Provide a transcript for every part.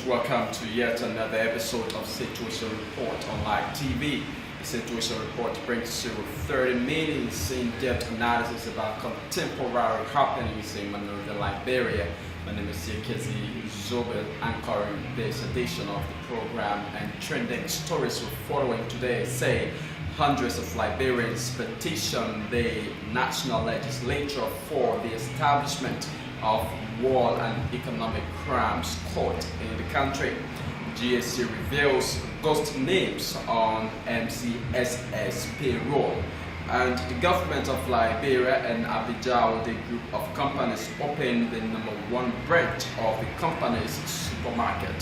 welcome to yet another episode of Situation Report on Live TV. The Situation Report brings you 30 minutes in-depth analysis about contemporary happenings in Liberia. My name is Kezi Zobel, anchoring this edition of the program, and trending stories we're following today say hundreds of Liberians petition the national legislature for the establishment of war and economic crimes court in the country. GSC reveals ghost names on MCSS payroll, and the government of Liberia and Abidjan, the group of companies, opened the #1 branch of the company's supermarket.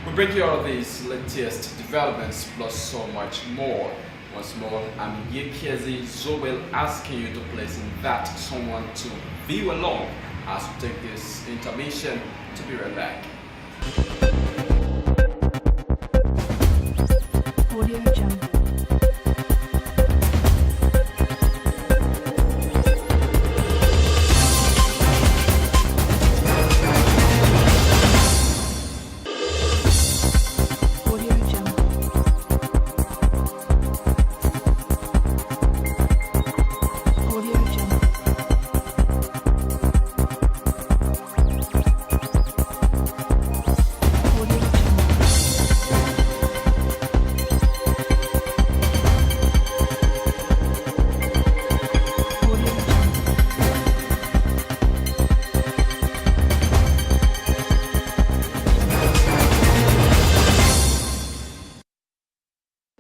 We bring you all of these latest developments plus so much more. Once more, I'm Yekezi Zobel, asking you to please invite someone to view along as we take this intermission. To be right back. Audio Jungle.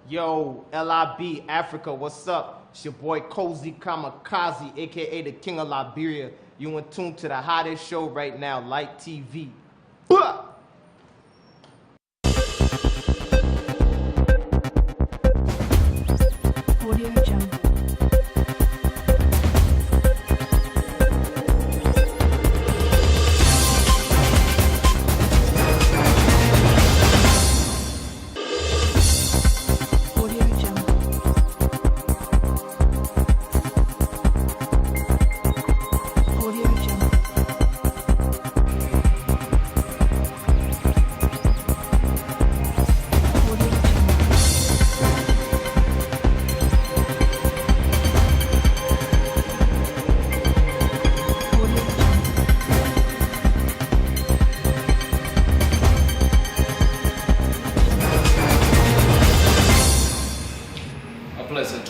Yo, LIB Africa, what's up? It's your boy Cozy Kamikaze, aka the King of Liberia. You in tune to the hottest show right now, Light TV. Audio Jungle.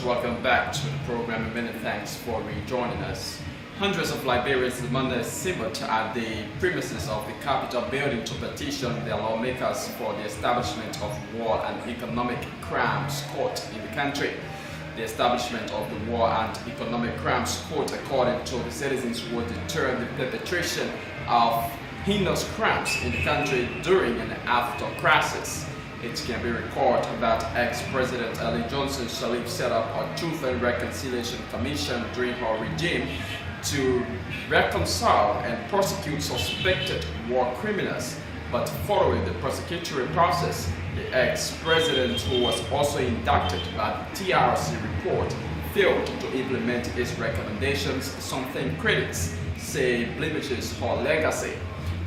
Welcome back to the program, and many thanks for rejoining us. Hundreds of Liberians Monday assembled at the premises of the Capitol building to petition their lawmakers for the establishment of war and economic crimes court in the country. The establishment of the war and economic crimes court, according to the citizens, would deter the perpetration of heinous crimes in the country during and after crisis. It can be recalled that ex-President Ellen Johnson Sirleaf set up a Truth and Reconciliation Commission during her regime to reconcile and prosecute suspected war criminals. But following the prosecutory process, the ex-president, who was also inducted by the TRC report, failed to implement its recommendations, something critics say blemishes her legacy.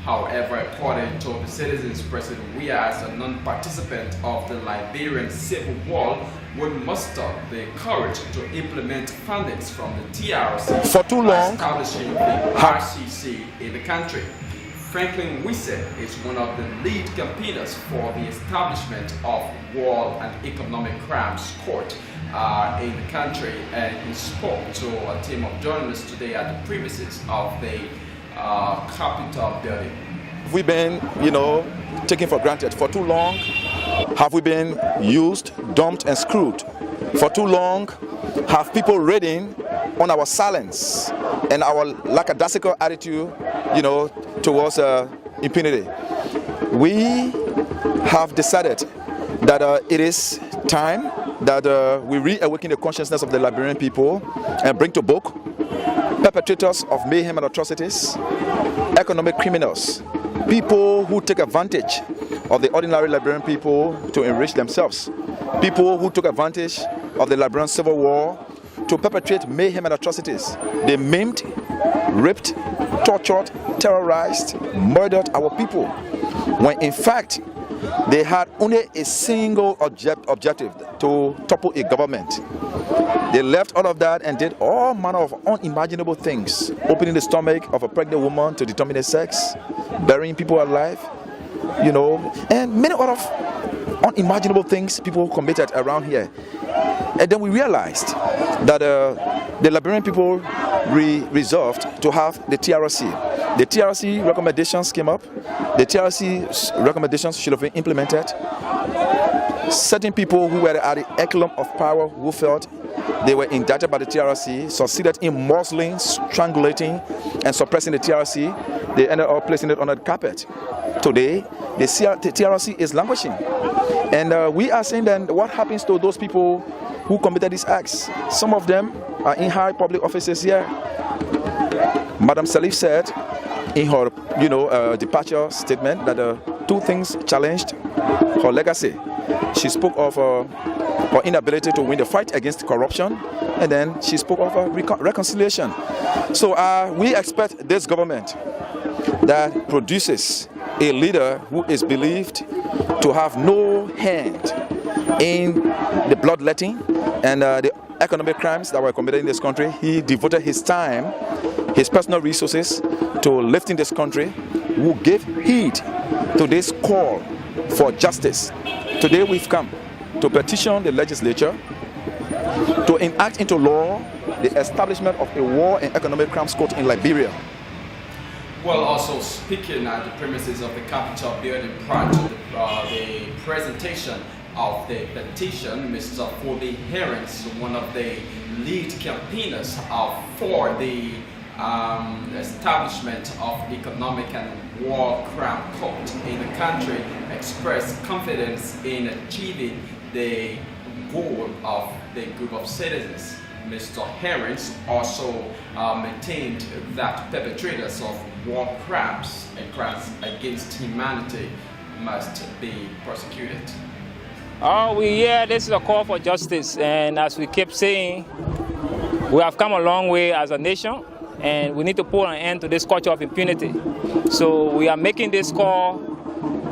However, according to the citizens, President Weah, as a non-participant of the Liberian Civil War, would muster the courage to implement fundings from the TRC for too long, establishing the RCC in the country. Franklin Wisse is one of the lead campaigners for the establishment of war and economic crimes court in the country, and he spoke to a team of journalists today at the premises of the Capitol building. Have we been, taken for granted for too long? Have we been used, dumped, and screwed? For too long, have people ridden on our silence and our lackadaisical attitude, towards impunity? We have decided that it is time that we reawaken the consciousness of the Liberian people and bring to book perpetrators of mayhem and atrocities, economic criminals, people who take advantage of the ordinary Liberian people to enrich themselves, people who took advantage of the Liberian Civil War to perpetrate mayhem and atrocities. They maimed, raped, tortured, terrorized, murdered our people. when in fact they had only a single objective to topple a government. They left all of that and did all manner of unimaginable things, opening the stomach of a pregnant woman to determine the sex, burying people alive, and many other unimaginable things people committed around here. And then we realized that the Liberian people resolved to have the TRC. The TRC recommendations came up. The TRC recommendations should have been implemented. Certain people who were at the echelon of power, who felt they were indicted by the TRC, succeeded in muzzling, strangulating, and suppressing the TRC. They ended up placing it under the carpet. Today, the TRC is languishing. And we are saying then, what happens to those people who committed these acts? Some of them are in high public offices here. Madam Salif said in her departure statement that two things challenged her legacy. She spoke of her inability to win the fight against corruption, and then she spoke of reconciliation. So we expect this government that produces a leader who is believed to have no hand in the bloodletting and the economic crimes that were committed in this country. He devoted his time, his personal resources to lifting this country, who gave heed to this call for justice. Today we've come to petition the legislature to enact into law the establishment of a war and economic crimes court in Liberia. Well, also speaking at the premises of the Capitol building prior to the presentation of the petition, Mr. Foley Herrings, one of the lead campaigners for the establishment of economic and war crime court in the country, expressed confidence in achieving the goal of the group of citizens. Mr. Herrings also maintained that perpetrators of war crimes and crimes against humanity must be prosecuted. This is a call for justice, and as we keep saying, we have come a long way as a nation, and we need to put an end to this culture of impunity. So we are making this call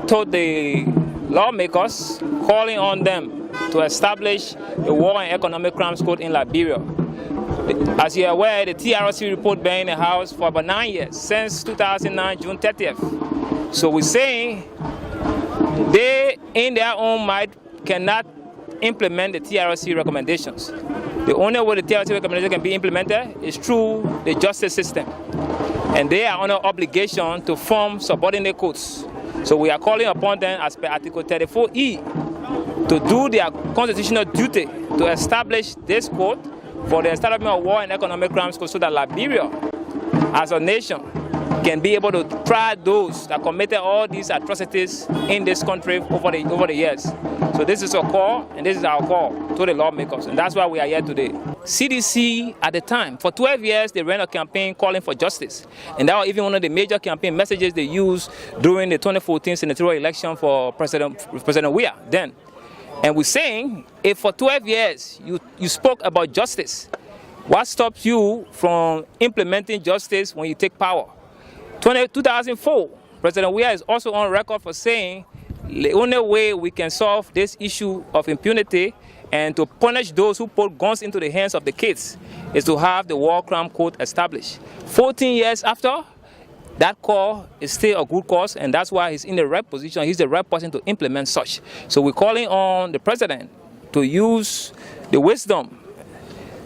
to the lawmakers, calling on them to establish a war and economic crimes court in Liberia. As you are aware, the TRC report been in the House for about 9 years, since 2009, June 30th. So we're saying they, in their own might, cannot implement the TRC recommendations. The only way the TRC recommendation can be implemented is through the justice system. And they are under obligation to form subordinate courts. So we are calling upon them, as per Article 34E, to do their constitutional duty to establish this court for the establishment of war and economic crimes court, so that Liberia, as a nation, can be able to try those that committed all these atrocities in this country over the years. So this is a call, and this is our call to the lawmakers, and that's why we are here today. CDC, at the time, for 12 years, they ran a campaign calling for justice. And that was even one of the major campaign messages they used during the 2014 senatorial election for President Weah then. And we're saying, if for 12 years you spoke about justice, what stops you from implementing justice when you take power? 2004, President Weah is also on record for saying the only way we can solve this issue of impunity and to punish those who put guns into the hands of the kids is to have the war crime court established. 14 years after, that call is still a good cause, and that's why he's in the right position. He's the right person to implement such. So we're calling on the president to use the wisdom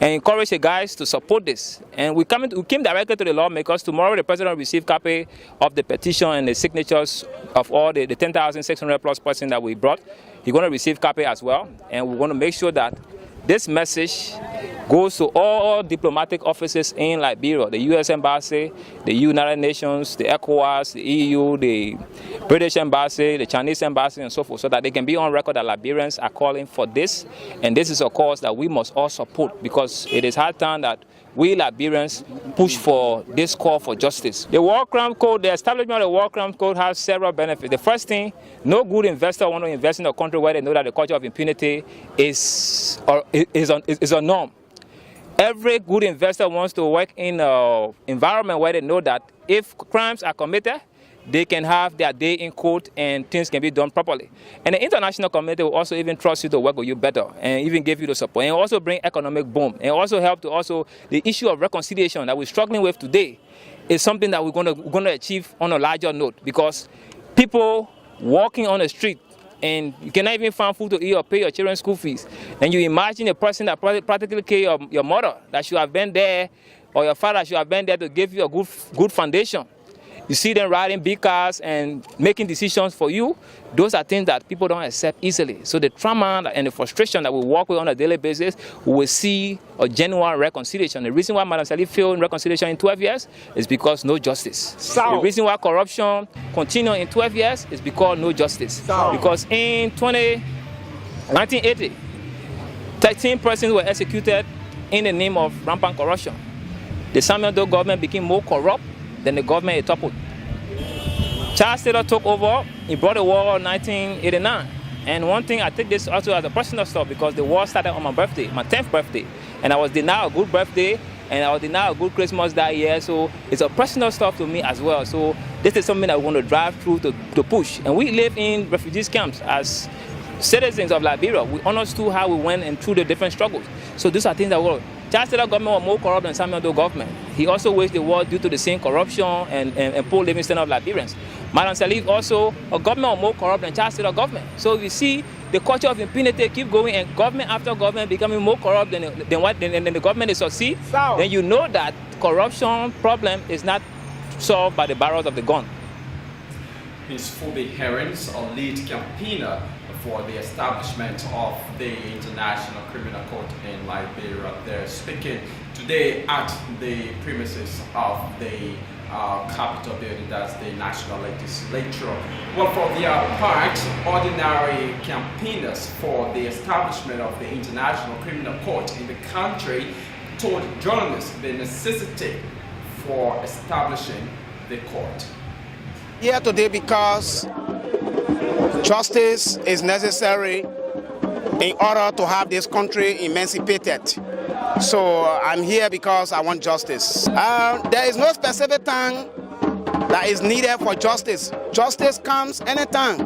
and encourage the guys to support this. And we came directly to the lawmakers. Tomorrow the president will receive a copy of the petition and the signatures of all the 10,600 plus persons that we brought. He's going to receive a copy as well. And we're going to make sure that this message goes to all diplomatic offices in Liberia, the U.S. Embassy, the United Nations, the ECOWAS, the EU, the British Embassy, the Chinese Embassy, and so forth, so that they can be on record that Liberians are calling for this. And this is a cause that we must all support, because it is high time that we Liberians push for this call for justice. The War Crime Code, the establishment of the War Crime Code has several benefits. The first thing, no good investor wants to invest in a country where they know that the culture of impunity is a norm. Every good investor wants to work in an environment where they know that if crimes are committed, they can have their day in court and things can be done properly. And the international community will also even trust you to work with you better and even give you the support and also bring economic boom and also help to also the issue of reconciliation that we're struggling with today is something that we're going to achieve on a larger note, because people walking on the street and you cannot even find food to eat or pay your children's school fees. And you imagine a person that practically care your mother, that should have been there, or your father should have been there to give you a good foundation. You see them riding big cars and making decisions for you. Those are things that people don't accept easily. So the trauma and the frustration that we work with on a daily basis, we will see a genuine reconciliation. The reason why Madam Salif failed in reconciliation in 12 years is because no justice. The reason why corruption continued in 12 years is because no justice. Because in 1980, 13 persons were executed in the name of rampant corruption. The Samuel Doe government became more corrupt than the government it toppled. Charles Taylor took over, he brought the war in 1989. And one thing, I take this also as a personal stuff, because the war started on my birthday, my 10th birthday. And I was denied a good birthday, and I was denied a good Christmas that year. So it's a personal stuff to me as well. So this is something that we want to drive through to push. And we live in refugee camps as citizens of Liberia. We understood how we went and through the different struggles. So these are things that were. Charles Taylor government was more corrupt than Samuel Doe government. He also waged the war due to the same corruption and poor living standard of Liberians. Madam Salif also, a government was more corrupt than Charles Taylor government. So you see the culture of impunity keep going, and government after government becoming more corrupt than the government they succeed. Then you know that corruption problem is not solved by the barrels of the gun. Ms. Phoebe Herons, a lead campaigner for the establishment of the International Criminal Court in Liberia. They're speaking today at the premises of the Capitol building, that's the National Legislature. Well, for their part, ordinary campaigners for the establishment of the International Criminal Court in the country told journalists the necessity for establishing the court. Here today because justice is necessary in order to have this country emancipated. So I'm here because I want justice. There is no specific time that is needed for justice. Justice comes anytime.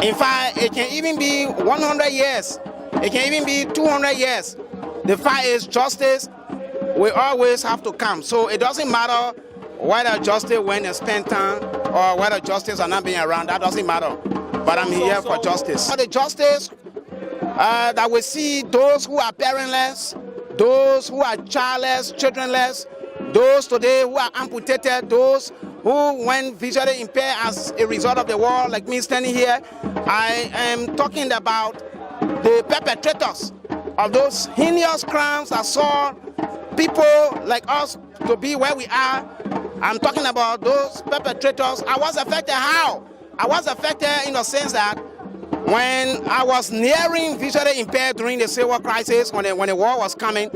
In fact, it can even be 100 years. It can even be 200 years. The fact is justice will always have to come. So it doesn't matter whether justice went and spent time or whether justice are not being around. That doesn't matter. But I'm here for justice. For the justice that we see those who are parentless, those who are childless, childrenless, those today who are amputated, those who went visually impaired as a result of the war, like me standing here. I am talking about the perpetrators of those heinous crimes that saw people like us to be where we are. I'm talking about those perpetrators. I was affected how? I was affected in the sense that when I was nearing visually impaired during the Civil War crisis, when the war was coming,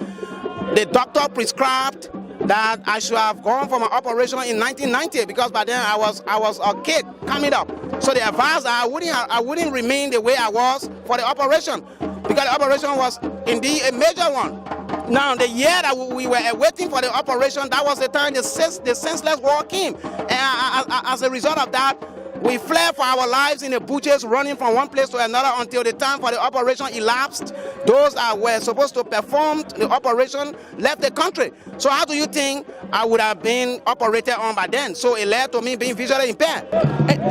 the doctor prescribed that I should have gone for my operation in 1990 because by then I was a kid coming up. So they advised that I wouldn't remain the way I was for the operation because the operation was indeed a major one. Now, the year that we were waiting for the operation, that was the time the senseless war came. And as a result of that, we fled for our lives in the bushes, running from one place to another until the time for the operation elapsed. Those that were supposed to perform the operation left the country. So how do you think I would have been operated on by then? So it led to me being visually impaired.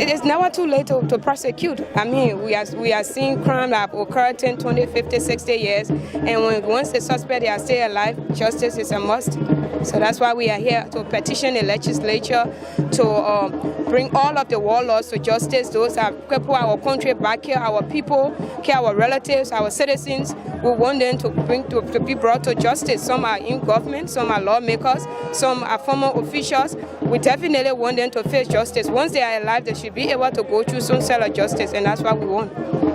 It is never too late to prosecute. I mean, we are seeing crime that have occurred 10, 20, 50, 60 years. And once the suspect are still alive, justice is a must. So that's why we are here to petition the legislature to bring all of the warlords to justice. Those are people, our country back here, our people, our relatives, our citizens. We want them to be brought to justice. Some are in government, some are lawmakers, some are former officials. We definitely want them to face justice. Once they are alive, they should be able to go through some sort of justice, and that's what we want.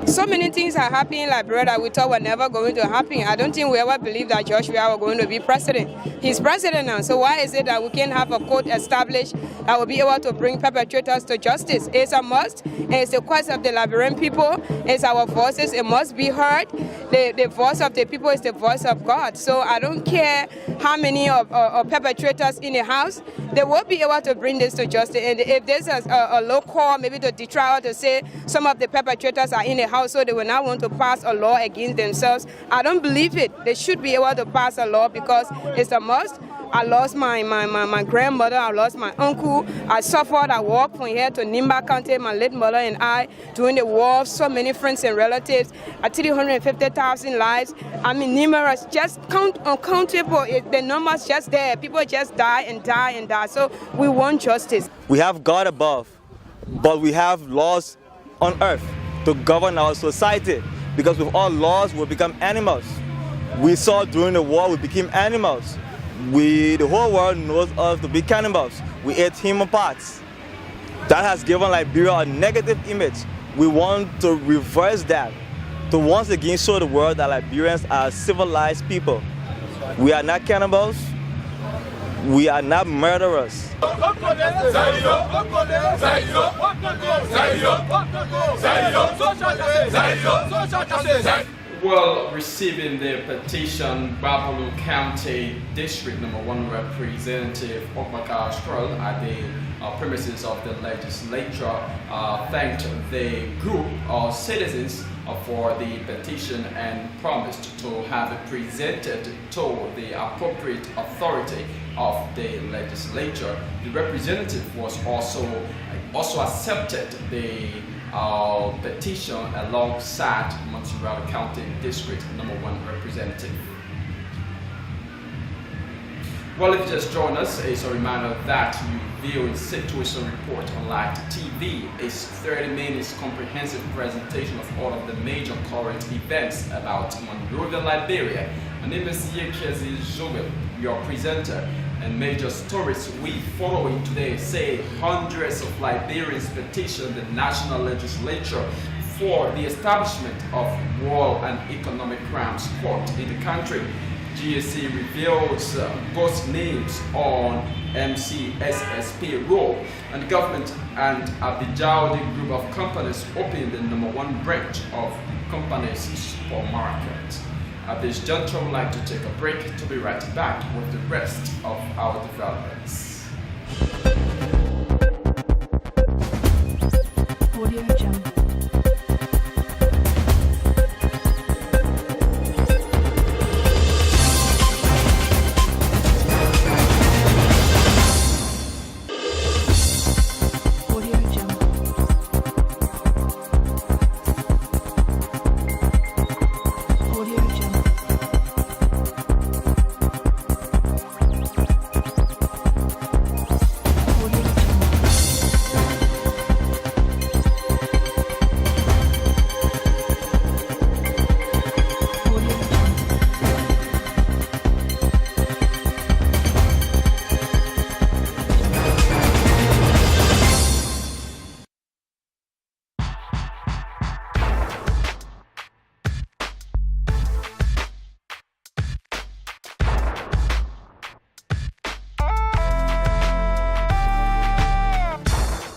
So many things are happening in Liberia that we thought were never going to happen. I don't think we ever believed that George Weah was going to be president. He's president now, so why is it that we can't have a court established that will be able to bring perpetrators to justice? It's a must, and it's the cause of the Liberian people. It's our voices. It must be heard. The voice of the people is the voice of God. So I don't care how many of perpetrators in the house, they will be able to bring this to justice. And if there's a law call, maybe to deter or to say some of the perpetrators are in the house, so they will not want to pass a law against themselves, I don't believe it. They should be able to pass a law because it's a must. I lost my grandmother, I lost my uncle, I suffered, I walked from here to Nimba County, my late mother and I, during the war, so many friends and relatives, 350,000 lives, I mean numerous, just uncountable, the numbers just there, people just die and die and die, so we want justice. We have God above, but we have laws on earth to govern our society, because with all laws we become animals. We saw during the war we became animals. The whole world knows us to be cannibals. We ate human parts. That has given Liberia a negative image. We want to reverse that, to once again show the world that Liberians are civilized people. We are not cannibals. We are not murderers. Well, receiving the petition, Babalu County District Number 1 Representative Okmaka Stroll at the premises of the legislature thanked the group of citizens for the petition and promised to have it presented to the appropriate authority of the legislature. The representative was also accepted the petition alongside Montserrat County District Number 1 Representative. Well, if you just joined us, it's a reminder that you view a situation report on Light TV. It's 30 minutes comprehensive presentation of all of the major current events about Monrovia, Liberia. My name is Yekezi Jobel, your presenter, and major stories we following today say hundreds of Liberians petitioned the national legislature for the establishment of war and economic crimes court in the country. GSC reveals ghost names on MCSSP role, and the government and Abijaudi group of companies opened the number 1 branch of companies supermarket. At this juncture, I would like to take a break to be right back with the rest of our developments. Audio Jungle.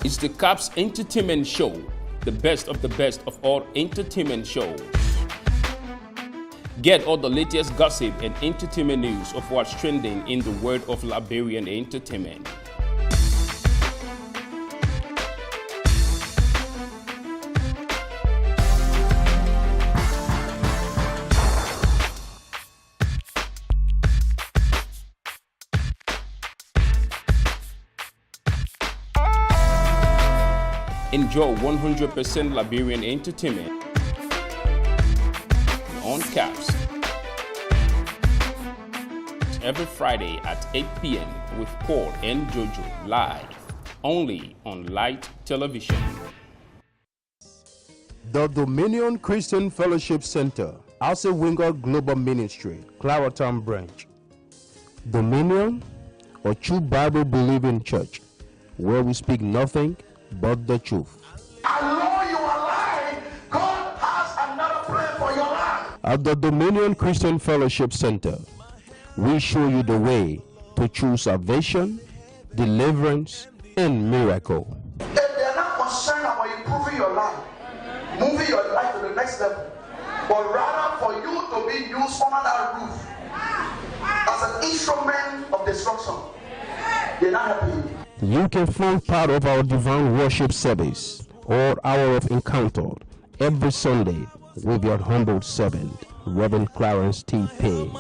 It's the Caps Entertainment Show, the best of all entertainment shows. Get all the latest gossip and entertainment news of what's trending in the world of Liberian entertainment. Enjoy 100% Liberian entertainment on Caps every Friday at 8 p.m. with Paul and Jojo live only on Light Television. The Dominion Christian Fellowship Center, Asa Winger Global Ministry, Claratown Branch. Dominion, a true Bible-believing church, where we speak nothing but the truth. Although you are lying, God has another plan for your life. At the Dominion Christian Fellowship Center, we show you the way to true salvation, deliverance, and miracle. If they're not concerned about improving your life, moving your life to the next level, but rather for you to be used under that roof as an instrument of destruction, they're not happy. You can find part of our divine worship service or hour of encounter every Sunday with your humble servant, Reverend Clarence T. Payne.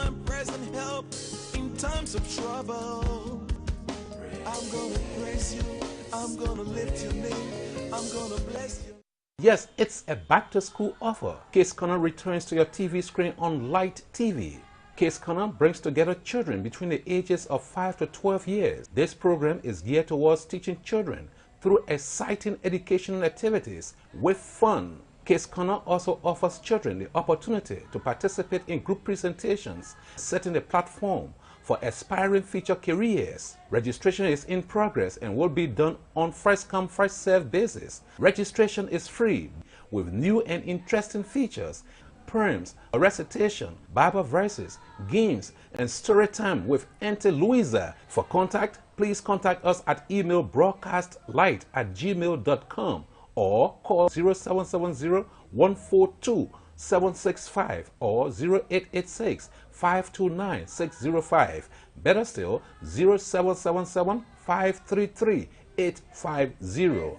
Yes, it's a back-to-school offer. Case Corner returns to your TV screen on Light TV. Case Corner brings together children between the ages of 5 to 12 years. This program is geared towards teaching children through exciting educational activities with fun. Case Corner also offers children the opportunity to participate in group presentations, setting the platform for aspiring future careers. Registration is in progress and will be done on first-come, first-served basis. Registration is free with new and interesting features, poems, a recitation, Bible verses, games, and story time with Auntie Louisa. For contact, please contact us at email broadcastlight@gmail.com or call 0770-142-765 or 0886-529-605. Better still, 0777-533-850.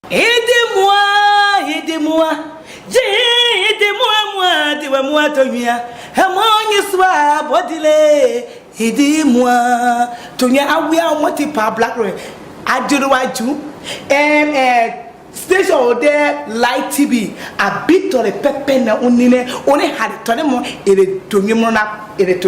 Aidez-moi, aidez-moi, dis-moi, Tonia, Hamon soit bodile, aidez-moi, Tonia, I want to black room. I do the white too, station there, Light TV, a bit of the pepper na unine, only had it to them, it to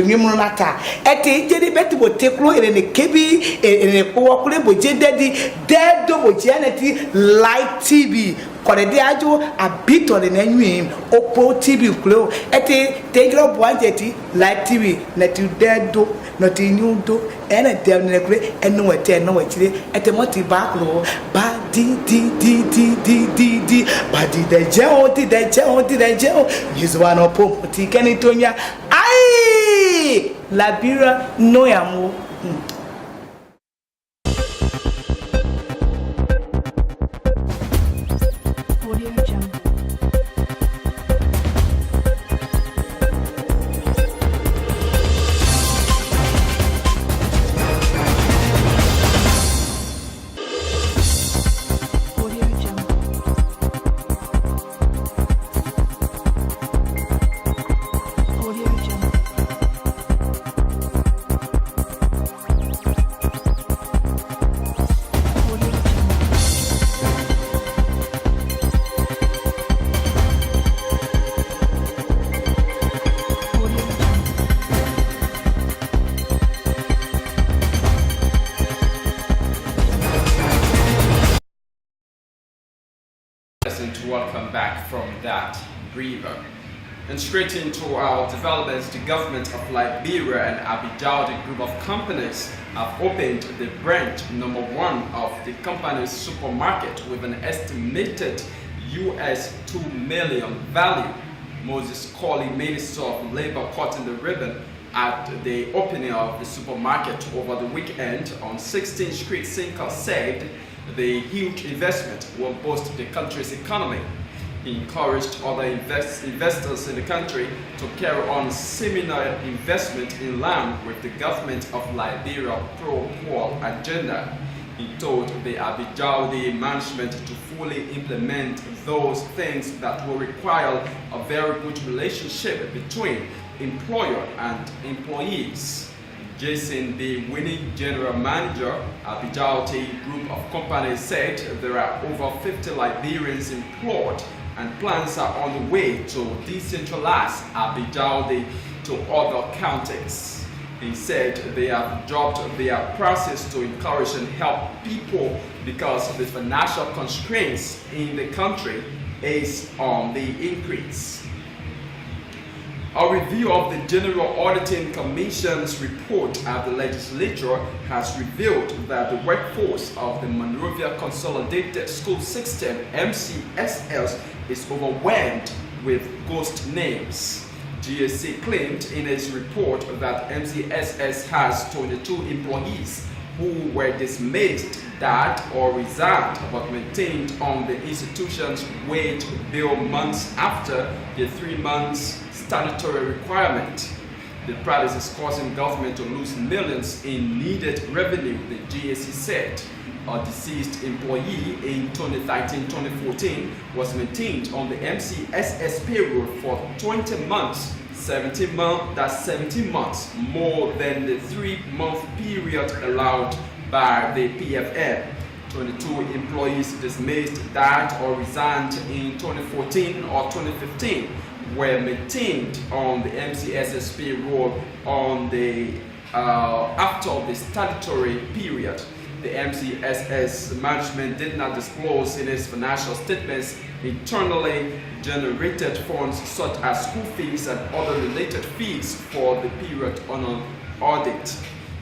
Numonata, at the Jenny Betty would take low in a kebi, in a power with Daddy, dead double Janity, Light TV. Koredeajo a bit on the name Oppo TV Glow at the take up 130 Light TV, not you dead do, not in you do, and a damn necklace, and no attend no actually at the multi back low, but D, but did the gel, use one Oppo, Tikani Tonya, aye, Liberia, no yamo. Welcome back from that breather. And straight into our developments, the government of Liberia and Abidjan, the group of companies, have opened the branch number 1 of the company's supermarket with an estimated US $2 million value. Moses Colley, Minister of Labor, cutting the ribbon at the opening of the supermarket over the weekend on 16th Street. Sinker said the huge investment will boost the country's economy. He encouraged other investors in the country to carry on similar investment in line with the government of Liberia pro-poor agenda. He told the Abidjan management to fully implement those things that will require a very good relationship between employer and employees. Jason, the winning general manager, Abidjan Group of Companies, said there are over 50 Liberians employed and plans are on the way to decentralize Abidjan to other counties. He said they have dropped their prices to encourage and help people because the financial constraints in the country is on the increase. A review of the General Auditing Commission's report at the legislature has revealed that the workforce of the Monrovia Consolidated School System, MCSS, is overwhelmed with ghost names. GSC claimed in its report that MCSS has 22 employees who were dismissed, died, or resigned, but maintained on the institution's wage bill months after the 3 months statutory requirement. The practice is causing government to lose millions in needed revenue, the GSC said. A deceased employee in 2013-2014 was maintained on the MCSS payroll for 20 months, 17 months more than the 3-month period allowed by the PFM. 22 employees dismissed, died, or resigned in 2014 or 2015 were maintained on the MCSS payroll on the after the statutory period. The MCSS management did not disclose in its financial statements internally generated funds such as school fees and other related fees for the period on audit.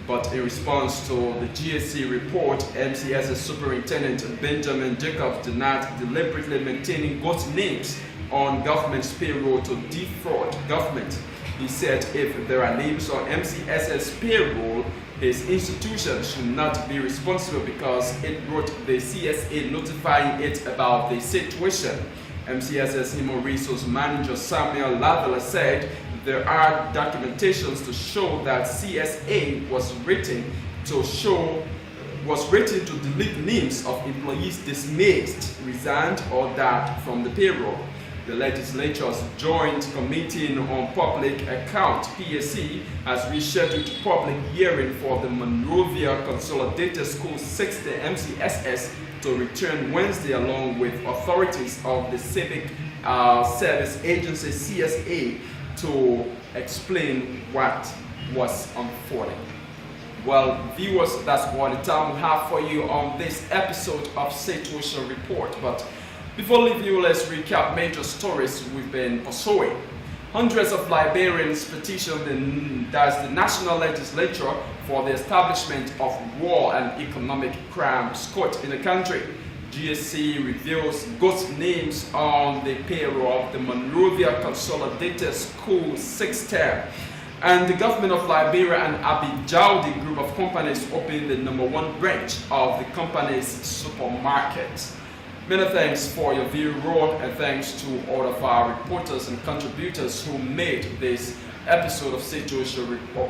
But in response to the GSC report, MCSS Superintendent Benjamin Jacobs denied deliberately maintaining ghost names on government's payroll to defraud government. He said if there are names on MCSS payroll, his institution should not be responsible because it wrote the CSA notifying it about the situation. MCSS Human Resource Manager Samuel Lavela said there are documentations to show that CSA was written to delete names of employees dismissed, resigned, or died from the payroll. The legislature's Joint Committee on Public Account, PAC, has rescheduled public hearing for the Monrovia Consolidated School 60 MCSS to return Wednesday along with authorities of the Civic Service Agency, CSA, to explain what was unfolding. Well, viewers, that's all the time we have for you on this episode of Situation Report. But before leaving you, let's recap major stories we've been pursuing. Hundreds of Liberians petitioned the National Legislature for the establishment of war and economic crimes court in the country. GSC reveals ghost names on the payroll of the Monrovia Consolidated School System. And the government of Liberia and Abijaudi group of companies opened the #1 branch of the company's supermarket. Many thanks for your viewing role, and thanks to all of our reporters and contributors who made this episode of Situation Report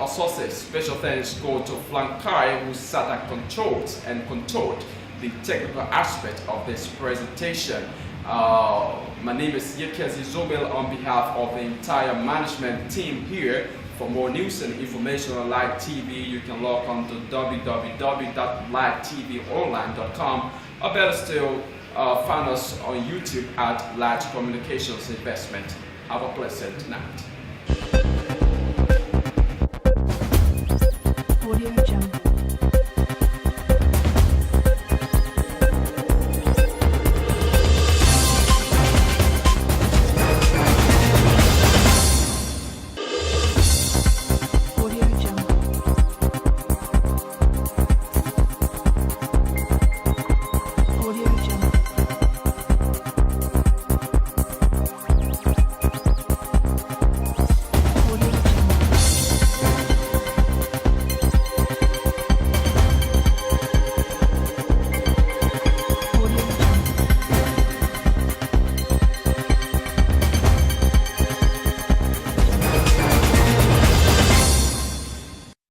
a success. Special thanks go to Flankai, who sat at controls and controlled the technical aspect of this presentation. My name is Yekezi Zobel on behalf of the entire management team here. For more news and information on Light TV, you can log on to www.lighttvonline.com, or better still, find us on YouTube at Light Communications Investment. Have a pleasant night.